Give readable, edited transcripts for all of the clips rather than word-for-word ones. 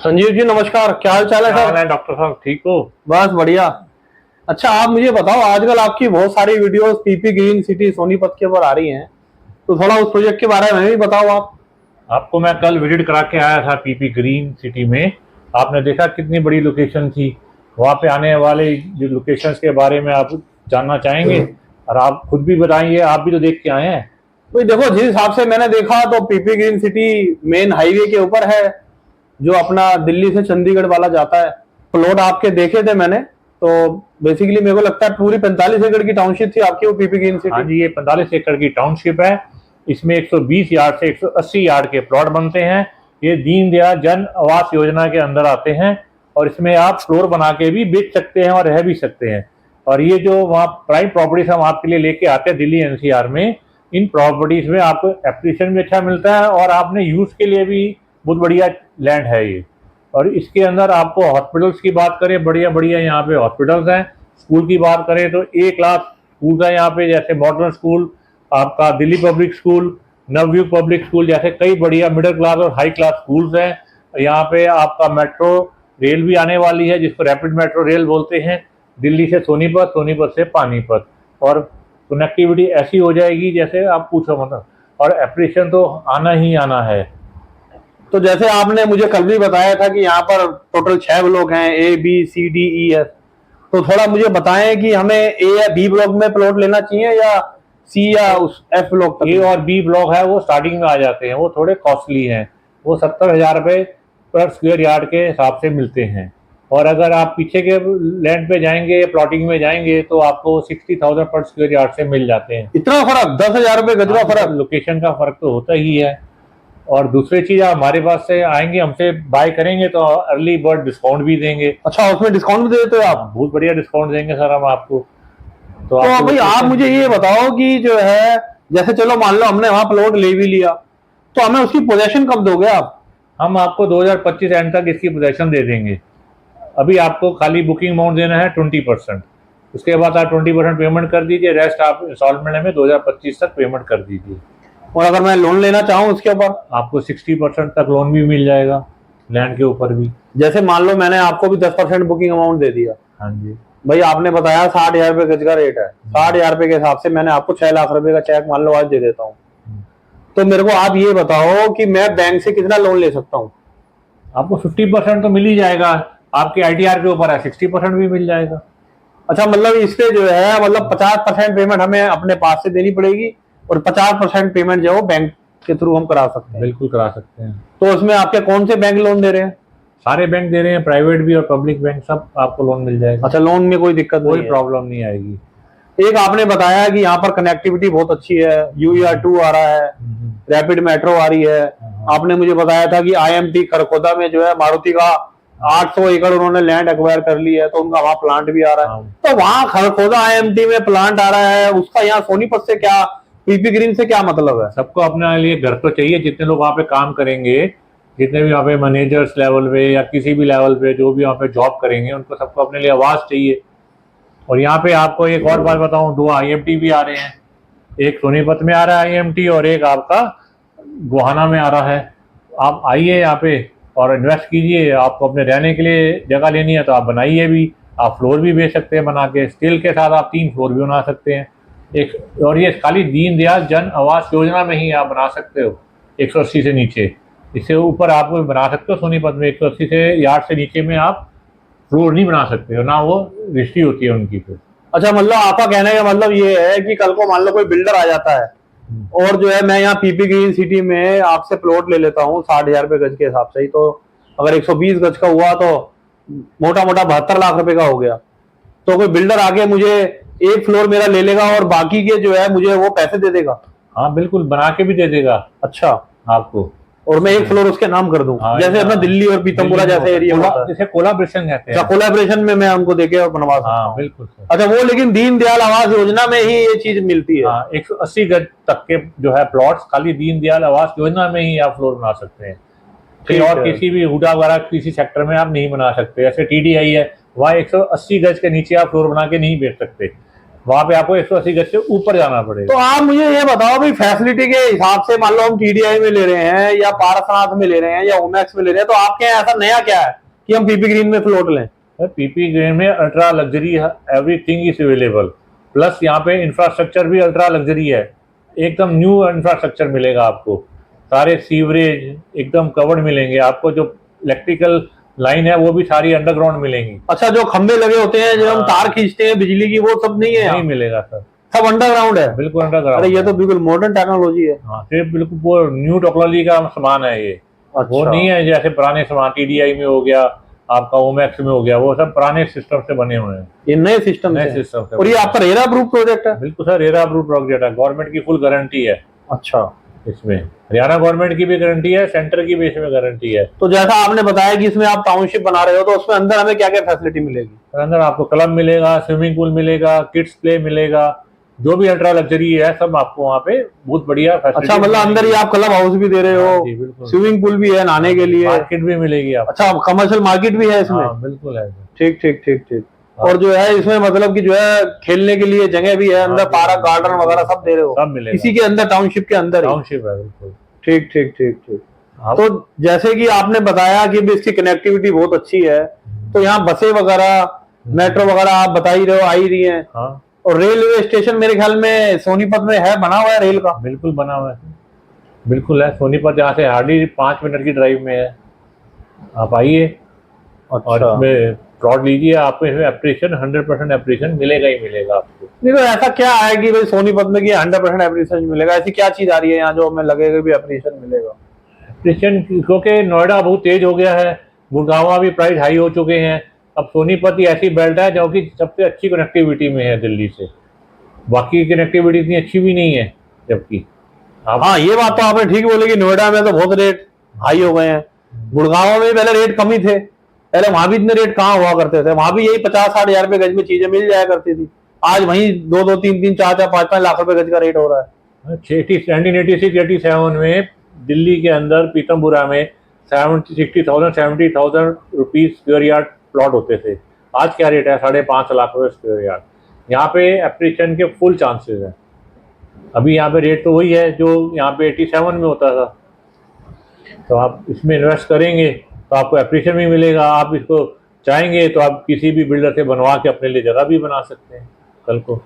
संजीव जी नमस्कार, क्या हाल चाल है क्या हाल सर? है डॉक्टर साहब, ठीक हो? बस बढ़िया। अच्छा, आप मुझे बताओ, आजकल आपकी बहुत सारी videos PP green city Sonipat के ऊपर आ रही हैं, तो थोड़ा उस प्रोजेक्ट के बारे में भी बताओ आप। आपको मैं कल विजिट करा के आया था पीपी ग्रीन सिटी में। आपने देखा कितनी बड़ी लोकेशन थी। वहाँ पे आने वाले जो लोकेशंस के बारे में आप जानना चाहेंगे, और आप खुद भी बताइए, आप भी तो देख के आए हैं। भाई देखो, जिस हिसाब से मैंने देखा तो PP green city main highway के ऊपर है, जो अपना दिल्ली से चंडीगढ़ वाला जाता है। प्लॉट आपके देखे थे मैंने, तो बेसिकली मेरे को लगता है पूरी 45 एकड़ की टाउनशिप थी आपकी वो पीपी ग्रीन हाँ सिटी। जी, ये 45 एकड़ की टाउनशिप है। इसमें 120 यार्ड से 180 यार्ड के प्लॉट बनते हैं। ये दीनदयाल जन आवास योजना के अंदर आते हैं, और इसमें आप फ्लोर बना के भी बेच सकते हैं और रह भी सकते हैं। और ये जो वहाँ प्राइम प्रॉपर्टीज हम आपके लिए लेके आते हैं दिल्ली एनसीआर में, इन प्रॉपर्टीज में आपको एप्रिसिएशन भी अच्छा मिलता है, और आपने यूज के लिए भी बहुत बढ़िया लैंड है ये। और इसके अंदर आपको हॉस्पिटल्स की बात करें, बढ़िया बढ़िया यहाँ पे हॉस्पिटल्स हैं। स्कूल की बात करें तो 1 लाख स्कूल है यहाँ पे, जैसे मॉडर्न स्कूल, आपका Delhi public school, Navyug public school, जैसे कई बढ़िया मिडिल क्लास और हाई क्लास स्कूल्स हैं। यहाँ पे आपका मेट्रो रेल भी आने वाली है, जिसको रैपिड मेट्रो रेल बोलते हैं, दिल्ली से सोनीपत, सोनीपत से पानीपत। और कनेक्टिविटी ऐसी हो जाएगी जैसे आप पूछो मतलब, और एप्रिसिएशन तो आना ही आना है। तो जैसे आपने मुझे कल भी बताया था कि यहाँ पर टोटल 6 ब्लॉक हैं, A B C D E F। तो थोड़ा मुझे बताएं कि हमें ए या बी ब्लॉक में प्लॉट लेना चाहिए या सी या उस एफ ब्लॉक तक ए में? और बी ब्लॉक है वो स्टार्टिंग में आ जाते हैं, वो थोड़े कॉस्टली हैं। वो 70,000 रुपये पर स्क्वायर यार्ड के हिसाब से मिलते हैं। और अगर आप पीछे के लैंड पे जाएंगे या प्लॉटिंग में जाएंगे तो आपको 60,000 पर स्क्वायर यार्ड से मिल जाते हैं। इतना फर्क, 10,000 रुपये गज का फर्क? लोकेशन का फर्क तो होता ही है। और दूसरी चीज, आप हमारे पास से आएंगे, हमसे बाय करेंगे तो अर्ली बर्ड डिस्काउंट भी देंगे। अच्छा, उसमें डिस्काउंट भी देते हो आप? बहुत बढ़िया डिस्काउंट देंगे सर हम आपको। तो तो आपको भाई आप मुझे ये बताओ कि जो है, जैसे चलो मान लो हमने वहां प्लॉट ले भी लिया, तो हमें उसकी पोजेशन कब दोगे आप? हम आपको 2025 एंड तक इसकी पोजेशन दे देंगे। अभी आपको खाली बुकिंग अमाउंट देना है 20%। उसके बाद आप 20% पेमेंट कर दीजिए, रेस्ट आप इंस्टॉलमेंट में 2025 तक पेमेंट कर दीजिए। और अगर मैं लोन लेना चाहूँ उसके ऊपर? आपको 60% तक लोन भी मिल जाएगा, लैंड के ऊपर भी। जैसे मान लो मैंने आपको भी 10% बुकिंग अमाउंट दे दिया। हाँ जी। भाई आपने बताया 60,000 रुपये गज का रेट है, 60,000 रुपये के हिसाब से मैंने आपको 6 लाख रुपए का चेक मान लो आज दे देता हूँ। तो मेरे को आप ये बताओ कि मैं बैंक से कितना लोन ले सकता हूँ? आपको 50% तो मिल ही जाएगा। आपके आईटीआर के ऊपर है, 60% भी मिल जाएगा। अच्छा, मतलब इस पे जो है, मतलब 50% पेमेंट हमें अपने पास से देनी पड़ेगी और 50% पेमेंट जो है वो बैंक के थ्रू हम करा सकते हैं? बिल्कुल करा सकते हैं। तो उसमें आपके कौन से बैंक लोन दे रहे हैं? सारे बैंक दे रहे हैं, प्राइवेट भी और पब्लिक बैंक, सब आपको लोन मिल जाएगा। अच्छा, लोन में कोई दिक्कत कोई नहीं है? प्रॉब्लम नहीं आएगी। एक आपने बताया कि यहाँ पर कनेक्टिविटी बहुत अच्छी है, UER2 आ रहा है, रैपिड मेट्रो आ रही है। आपने मुझे बताया था कि IMT खरखोदा में जो है मारुति का 800 एकड़ उन्होंने लैंड एक्वायर कर ली है, तो उनका वहां प्लांट भी आ रहा है। तो वहां खरखोदा IMT में प्लांट आ रहा है, उसका यहाँ सोनीपत से क्या, पीपी ग्रीन से क्या मतलब है? सबको अपने लिए घर तो चाहिए। जितने लोग वहाँ पे काम करेंगे, जितने भी वहाँ पे मैनेजर्स लेवल पे या किसी भी लेवल पे जो भी वहाँ पे जॉब करेंगे, उनको सबको अपने लिए आवाज़ चाहिए। और यहाँ पे आपको एक और बात बताऊँ, 2 IMT भी आ रहे हैं। एक सोनीपत में आ रहा है IMT, और एक आपका गोहाना में आ रहा है। आप आइए यहाँ पे और इन्वेस्ट कीजिए। आपको अपने रहने के लिए जगह लेनी है तो आप बनाइए भी। आप फ्लोर भी बेच सकते हैं बना के, स्टील के साथ आप 3 फ्लोर भी बना सकते हैं। एक और ये खाली दीनदयाल जन आवास योजना में ही आप बना सकते हो, 180 से नीचे। इससे ऊपर आप बना सकते हो सोनीपत में 180 से यार्ड से नीचे में आप फ्लोर नहीं बना सकते हो, ना वो रजिस्ट्री होती है उनकी फिर। अच्छा, मतलब आपका कहने का मतलब ये है कि कल को मान लो कोई बिल्डर आ जाता है और जो है मैं यहाँ पीपी ग्रीन सिटी में आपसे प्लॉट ले लेता हूँ 60,000 रुपये गज के हिसाब से ही, तो अगर 120 गज का हुआ तो मोटा मोटा 72 लाख रुपए का हो गया। तो कोई बिल्डर आके मुझे एक फ्लोर मेरा ले लेगा और बाकी के जो है मुझे वो पैसे दे देगा? हाँ बिल्कुल, बना के भी दे देगा अच्छा, आपको। और मैं एक फ्लोर उसके नाम कर दूं? हाँ, जैसे अपना दिल्ली और पीतमपुरा जैसे एरिया होता है, जैसे कोलाब्रेशन कहते हैं। कोलैबोरेशन में मैं उनको देके और बनवा सकता हाँ हूँ? बिल्कुल सर। अच्छा, वो लेकिन दीनदयाल आवास योजना में ही ये चीज मिलती है? हाँ, 180 गज तक के जो है प्लॉट्स खाली दीनदयाल आवास योजना में ही आप फ्लोर बना सकते हैं। कहीं और किसी भी हुडा वगैरह किसी सेक्टर में आप नहीं बना सकते। ऐसे TDI है, वहाँ 180 गज के नीचे आप फ्लोर बना के नहीं बेच सकते। वहां पे आपको 180 गज से ऊपर जाना पड़ेगा। तो आप मुझे ये बताओ भाई, फैसिलिटी के हिसाब से मान लो हम टीडीआई में ले रहे हैं या पारसनाथ में ले रहे हैं या ओमैक्स में ले रहे हैं, तो आपके यहाँ ऐसा नया क्या है कि हम पीपी ग्रीन में फ्लोट लें? पीपी ग्रीन में ultra luxury everything is available, plus यहाँ पे इंफ्रास्ट्रक्चर भी अल्ट्रा लग्जरी है, एकदम न्यू इंफ्रास्ट्रक्चर मिलेगा आपको, सारे सीवरेज एकदम कवर्ड मिलेंगे आपको, जो इलेक्ट्रिकल लाइन है वो भी सारी अंडरग्राउंड मिलेंगी। अच्छा, जो खंबे लगे होते हैं जो हम तार खींचते हैं बिजली की, वो सब नहीं है? नहीं मिलेगा सर, सब अंडरग्राउंड है? बिल्कुल अंडरग्राउंड। अरे ये तो बिल्कुल मॉडर्न टेक्नोलॉजी है। हाँ, सिर्फ बिल्कुल वो न्यू टेक्नोलॉजी का सामान है ये। अच्छा। वो नहीं है जैसे पुराने सामान टीडीआई में हो गया, आपका ओमैक्स में हो गया, वो सब पुराने सिस्टम से बने हुए हैं, ये नए सिस्टम से। और ये आपका रेरा अप्रूव प्रोजेक्ट है? बिल्कुल सर, रेरा अप्रूव प्रोजेक्ट है, गवर्नमेंट की फुल गारंटी है। अच्छा। इसमें हरियाणा गवर्नमेंट की भी गारंटी है, सेंटर की भी इसमें गारंटी है। तो जैसा आपने बताया कि इसमें आप टाउनशिप बना रहे हो, तो उसमें अंदर हमें क्या क्या फैसिलिटी मिलेगी? अंदर आपको क्लब मिलेगा, स्विमिंग पूल मिलेगा, किड्स प्ले मिलेगा, जो भी अल्ट्रा लग्जरी है सब आपको वहाँ पे बहुत बढ़िया फैसिलिटी। अच्छा, मतलब अंदर ही आप क्लब हाउस भी दे रहे हो? जी बिल्कुल। स्विमिंग पूल भी है नहाने के लिए? मार्केट भी मिलेगी आपको। अच्छा, कमर्शियल मार्केट भी है इसमें? बिल्कुल है। ठीक ठीक ठीक ठीक। और जो है इसमें मतलब कि जो है खेलने के लिए जगह भी है अंदर, पार्क गार्डन वगैरह सब दे रहे हो? सब मिलेगा इसी के अंदर, टाउनशिप के अंदर? टाउनशिप है बिल्कुल। ठीक ठीक ठीक ठीक। तो जैसे कि आपने बताया कि इसकी कनेक्टिविटी बहुत अच्छी है, तो यहाँ बसें वगैरह, मेट्रो वगैरह आप बता ही रहे हो, आ ही रही है। हाँ। और रेलवे स्टेशन मेरे ख्याल में सोनीपत में है, बना हुआ है रेल का? बिल्कुल बना हुआ है, बिल्कुल है। सोनीपत यहाँ से हार्डली 5 मिनट की ड्राइव में है, आप आइए। अच्छा। और इसमें फ्रॉड लीजिए, आपको इसमें एप्रिसिएशन 100% एप्रिसिएशन मिलेगा ही मिलेगा आपको। नहीं, तो ऐसा क्या है कि भाई सोनीपत में कि 100% एप्रिसिएशन मिलेगा? ऐसी क्या चीज आ रही है यहाँ जो हमें लगेगा भी एप्रिसिएशन मिलेगा? एप्रिसिएशन क्योंकि नोएडा बहुत तेज हो गया है, गुड़गांव भी प्राइस हाई हो चुके हैं, अब सोनीपत ही ऐसी बेल्ट है जो कि सबसे अच्छी कनेक्टिविटी में है दिल्ली से, बाकी कनेक्टिविटी इतनी अच्छी भी नहीं है। जबकि हाँ, ये बात तो आपने ठीक बोली कि नोएडा में तो बहुत रेट हाई हो गए हैं। गुड़गांव में पहले रेट कम ही थे, पहले वहां भी इतने रेट कहाँ हुआ करते थे, वहां भी यही 50-60 हजार रुपए गज में चीजें मिल जाया करती थी। आज वहीं 2-2, 3-3, 4-4, 5-5 लाख रुपए गज का रेट हो रहा है। 1986-87 में दिल्ली के अंदर पीतमपुरा में 70,000 रुपीज स्क्वायर यार्ड प्लॉट होते थे। आज क्या रेट है? 5.5 लाख रुपए स्क्वायर यार्ड। यहाँ पे एप्रिसिएशन के फुल चांसेस हैं। अभी यहाँ पे रेट तो वही है जो यहाँ पे 87 में होता था। तो आप इसमें इन्वेस्ट करेंगे तो आपको एप्रिसिएशन भी मिलेगा, आप इसको चाहेंगे तो आप किसी भी बिल्डर से बनवा के अपने लिए जगह भी बना सकते हैं कल को।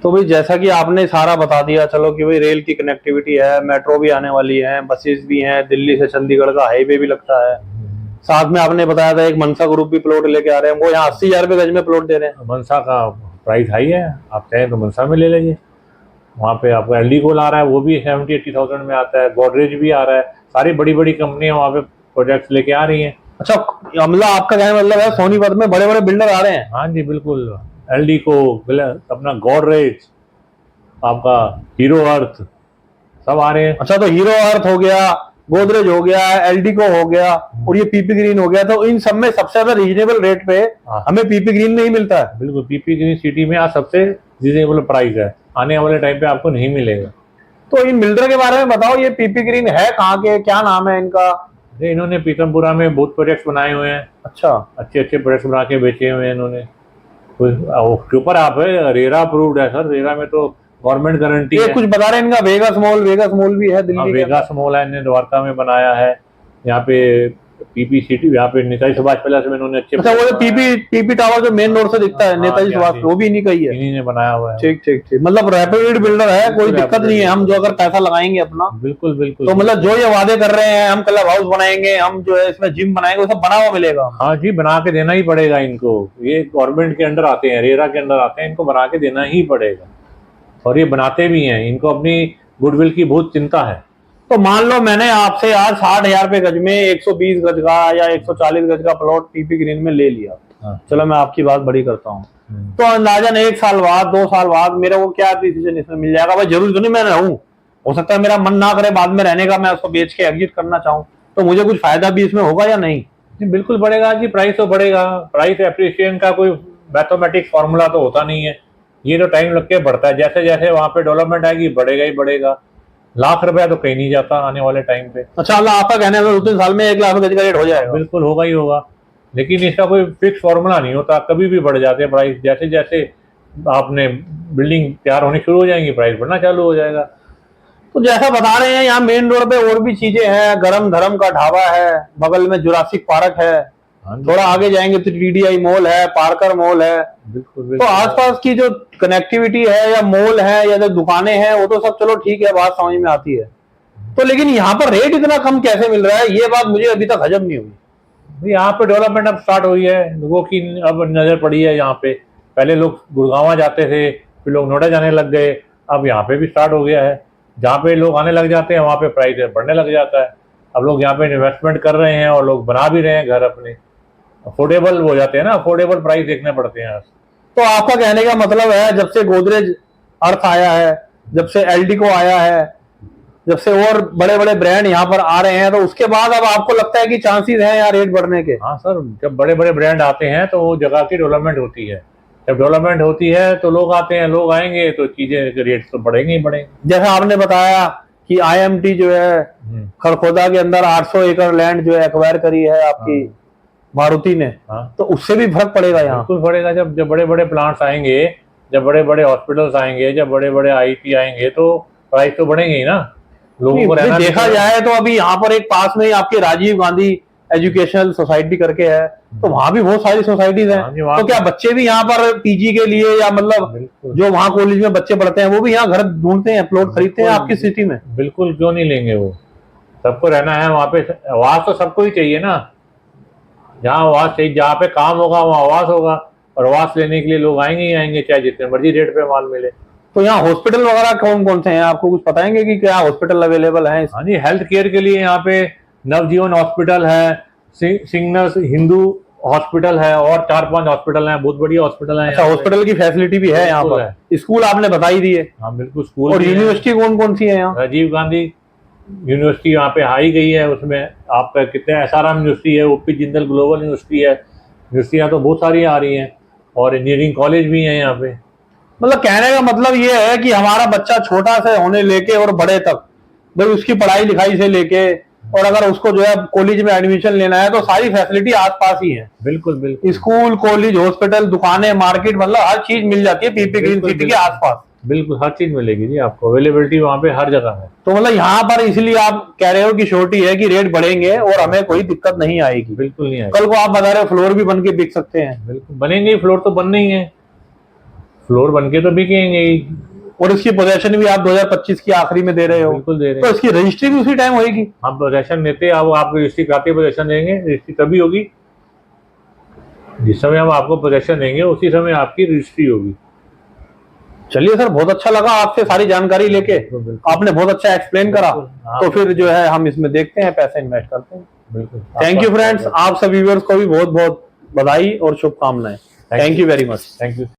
तो भाई जैसा कि आपने सारा बता दिया, चलो कि भाई रेल की कनेक्टिविटी है, मेट्रो भी आने वाली है, बसेस भी हैं, दिल्ली से चंडीगढ़ का हाईवे भी लगता है, साथ में आपने बताया था एक मनसा ग्रुप भी प्लॉट लेके आ रहे हैं, वो यहाँ 80 हजार रुपए गज में प्लॉट दे रहे हैं। मनसा का प्राइस हाई है, आप चाहें तो मनसा में ले लीजिए, वहाँ पे आपको एलडी कोल आ रहा है, वो भी 70-80,000 में आता है, गोदरेज भी आ रहा है, सारी बड़ी बड़ी कंपनियां वहाँ पे प्रोजेक्ट्स लेके आ रही हैं। अच्छा, मतलब आपका कहने मतलब है सोनीपत में बड़े बड़े बिल्डर आ रहे हैं? हाँ जी बिल्कुल, एलडी को, अपना गोदरेज, आपका हीरो अर्थ, सब आ रहे हैं। अच्छा, तो हीरो अर्थ हो गया, गोदरेज हो गया, एलडीको हो गया और ये पीपी ग्रीन हो गया, तो इन सब में सबसे ज्यादा रीजनेबल रेट पे हमें पीपी ग्रीन में ही मिलता है? बिल्कुल, पीपी ग्रीन सिटी में आज सबसे रीजनेबल प्राइस है, आने वाले टाइम पे आपको नहीं मिलेगा। तो इन बिल्डर के बारे में बताओ, ये पीपी ग्रीन है कहाँ के, क्या नाम है इनका? इन्होंने पीतमपुरा में बहुत प्रोजेक्ट्स बनाए हुए हैं। अच्छा, अच्छे अच्छे प्रोजेक्ट्स बना के बेचे हुए हैं इन्होंने। उसके ऊपर आप है, रेरा अप्रूव्ड है सर, रेरा में तो गवर्नमेंट गारंटी है। कुछ बता रहे हैं इनका वेगास मॉल भी है दिल्ली? वेगास मॉल है, इन्हें द्वारका में बनाया है, यहाँ पे पीपी सिटी, यहाँ पे नेताजी सुभाष पैलेस में इन्होंने अच्छे। अच्छा, वो पीपी टावर जो मेन रोड से दिखता है, नेताजी सुभाष, वो भी इन्हीं का ही है? इन्हीं ने बनाया हुआ है। ठीक ठीक ठीक, मतलब रैपिड बिल्डर है, कोई दिक्कत नहीं है, हम जो अगर पैसा लगाएंगे अपना। बिल्कुल बिल्कुल। तो मतलब जो ये वादे कर रहे हैं, हम क्लब हाउस बनाएंगे, हम जो है इसमें जिम बनाएंगे, वो सब बना हुआ मिलेगा? हाँ जी, बना के देना ही पड़ेगा इनको, ये गवर्नमेंट के अंडर आते हैं, रेरा के अंडर आते हैं, इनको बना के देना ही पड़ेगा, और ये बनाते भी हैं, इनको अपनी गुडविल की बहुत चिंता है। तो मान लो मैंने आपसे आज 60 हजार रुपए गज में 120 गज का या 140 गज का प्लॉट पीपी ग्रीन में ले लिया। हाँ। चलो मैं आपकी बात बड़ी करता हूँ, तो अंदाजन 1 साल बाद 2 साल बाद मेरे को क्या डिसीजन इसमें मिल जाएगा? भाई जरूरी तो नहीं मैं रहूं, हो सकता है मेरा मन ना करे बाद में रहने का, मैं उसको बेच के एग्जिट करना चाहूँ, तो मुझे कुछ फायदा भी इसमें होगा या नहीं? बिल्कुल बढ़ेगा जी, प्राइस तो बढ़ेगा। प्राइस एप्रिसिएशन का कोई मैथमेटिक्स फॉर्मूला तो होता नहीं है, ये तो टाइम लग के बढ़ता है, जैसे जैसे वहाँ पे डेवलपमेंट आएगी बढ़ेगा ही बढ़ेगा। लाख रुपया तो कहीं नहीं जाता आने वाले टाइम पे। अच्छा, आपका कहने में 2-3 साल में 1 लाख रुपए का रेट हो जाएगा? बिल्कुल होगा ही होगा, लेकिन इसका कोई फिक्स फॉर्मूला नहीं होता, कभी भी बढ़ जाते हैं प्राइस, जैसे जैसे आपने बिल्डिंग तैयार होनी शुरू हो जाएंगी, प्राइस बढ़ना चालू हो जाएगा। तो जैसा बता रहे हैं यहाँ मेन रोड पे और भी चीजें हैं, गरम धरम का ढाबा है, बगल में जुरासिक पार्क है, हाँ जी, थोड़ा आगे जाएंगे तो TDI मॉल है, पार्कर मॉल है। बिल्कुल तो बिल्कुल। आसपास की जो कनेक्टिविटी है या मॉल है या जो दुकानें हैं वो तो सब चलो ठीक है, बात समझ में आती है। तो लेकिन यहाँ पर रेट इतना कम कैसे मिल रहा है, ये बात मुझे अभी तक हजम नहीं हुई। यहाँ पे डेवलपमेंट अब स्टार्ट हुई है, लोगों की अब नजर पड़ी है यहाँ पे। पहले लोग गुड़गांव जाते थे, फिर लोग नोएडा जाने लग गए, अब यहाँ पे भी स्टार्ट हो गया है। जहाँ पे लोग आने लग जाते हैं वहाँ पे प्राइस बढ़ने लग जाता है। अब लोग यहाँ पे इन्वेस्टमेंट कर रहे हैं और लोग बना भी रहे हैं घर अपने, अफोर्डेबल हो जाते हैं ना, अफोर्डेबल प्राइस देखने पड़ते हैं। तो आपका कहने का मतलब है जब से गोदरेज अर्थ आया है, जब से एल्डिको आया है, जब से और बड़े बड़े ब्रांड यहाँ पर आ रहे हैं, तो उसके बाद अब आपको लगता है कि चांसेस हैं यहाँ रेट बढ़ने के? हाँ सर, जब बड़े बड़े ब्रांड आते हैं तो वो जगह की डेवलपमेंट होती है। जब डेवलपमेंट होती है तो लोग आते हैं, लोग आएंगे तो चीजें रेट तो बढ़ेंगे ही बढ़ेंगे। जैसा आपने बताया कि IMT जो है खरखोदा के अंदर 800 एकड़ लैंड जो है एक्वायर करी है आपकी मारुति ने, हाँ, तो उससे भी फर्क पड़ेगा यहाँ? बिल्कुल पड़ेगा। जब जब बड़े बड़े प्लांट्स आएंगे, जब बड़े बड़े हॉस्पिटल्स आएंगे, जब बड़े बड़े IT आएंगे तो प्राइस तो बढ़ेंगे ही ना। लोगों को रहना देखा जाए तो अभी यहाँ पर एक पास में ही आपकी राजीव गांधी एजुकेशनल सोसाइटी करके है, तो वहां भी बहुत सारी सोसाइटीज हैं। हाँ जी, वहाँ तो क्या बच्चे भी यहाँ पर PG के लिए या मतलब बिल्कुल जो वहाँ कॉलेज में बच्चे पढ़ते हैं वो भी यहाँ घर ढूंढते हैं, प्लॉट खरीदते हैं आपकी सिटी में? बिल्कुल, क्यों नहीं लेंगे। वो सबको रहना है वहाँ पे, आवास तो सबको ही चाहिए ना। जहाँ आवास चाहिए, जहाँ पे काम होगा वहाँ आवास होगा, और आवास लेने के लिए लोग आएंगे ही आएंगे, चाहे जितने मर्जी रेट पे माल मिले। तो यहाँ हॉस्पिटल वगैरह कौन कौन से हैं, आपको कुछ बताएंगे कि क्या हॉस्पिटल अवेलेबल है? हाँ जी, हेल्थ केयर के लिए यहाँ पे नवजीवन हॉस्पिटल है, सिग्नस हिंदू हॉस्पिटल है, और 4-5 हॉस्पिटल हैं, बहुत बढ़िया हॉस्पिटल है। अच्छा, हॉस्पिटल की फैसिलिटी भी है यहाँ पर? स्कूल आपने बता ही दिए। हाँ बिल्कुल, स्कूल। और यूनिवर्सिटी कौन कौन सी है यहाँ? राजीव गांधी यूनिवर्सिटी यहाँ पे हाई गई है, उसमें आपका कितने SRM यूनिवर्सिटी है, OP जिंदल ग्लोबल यूनिवर्सिटी है, यूनिवर्सिटियाँ तो बहुत सारी आ रही हैं, और इंजीनियरिंग कॉलेज भी है यहाँ पे। मतलब कहने का मतलब ये है कि हमारा बच्चा छोटा से होने लेके और बड़े तक, भाई उसकी पढ़ाई लिखाई से लेके, और अगर उसको जो है कॉलेज में एडमिशन लेना है तो सारी फैसिलिटी आसपास ही है। बिल्कुल बिल्कुल, स्कूल, कॉलेज, हॉस्पिटल, दुकानें, मार्केट, मतलब हर चीज मिल जाती है PP ग्रीन सिटी के आसपास। बिल्कुल हर चीज मिलेगी जी आपको, अवेलेबिलिटी वहाँ पे हर जगह है। तो मतलब यहाँ पर इसलिए आप कह रहे हो कि श्योरिटी है कि रेट बढ़ेंगे और हमें कोई दिक्कत नहीं आएगी? बिल्कुल नहीं आएगी। कल को आप बता रहे हो फ्लोर भी बन के बिक सकते हैं? बिल्कुल बनेंगे, फ्लोर तो बनने ही है, फ्लोर बन के तो बिकेंगे ही। और इसकी पोजेशन भी आप 2025 की आखिरी में दे रहे हो? बिल्कुल दे रहे तो हैं। इसकी रजिस्ट्री भी उसी टाइम होगी? हम पोजेशन देते हैं, अब आप रजिस्ट्री कराते पोजेशन देंगे, रजिस्ट्री तभी होगी जिस समय हम आपको पोजेशन देंगे, उसी समय आपकी रजिस्ट्री होगी। चलिए सर, बहुत अच्छा लगा आपसे सारी जानकारी लेके, आपने बहुत अच्छा एक्सप्लेन करा। तो फिर जो है हम इसमें देखते हैं, पैसे इन्वेस्ट करते हैं। बिल्कुल। थैंक यू फ्रेंड्स, आप सभी व्यूअर्स को भी बहुत बहुत बधाई और शुभकामनाएं। Thank you very much. Thank you.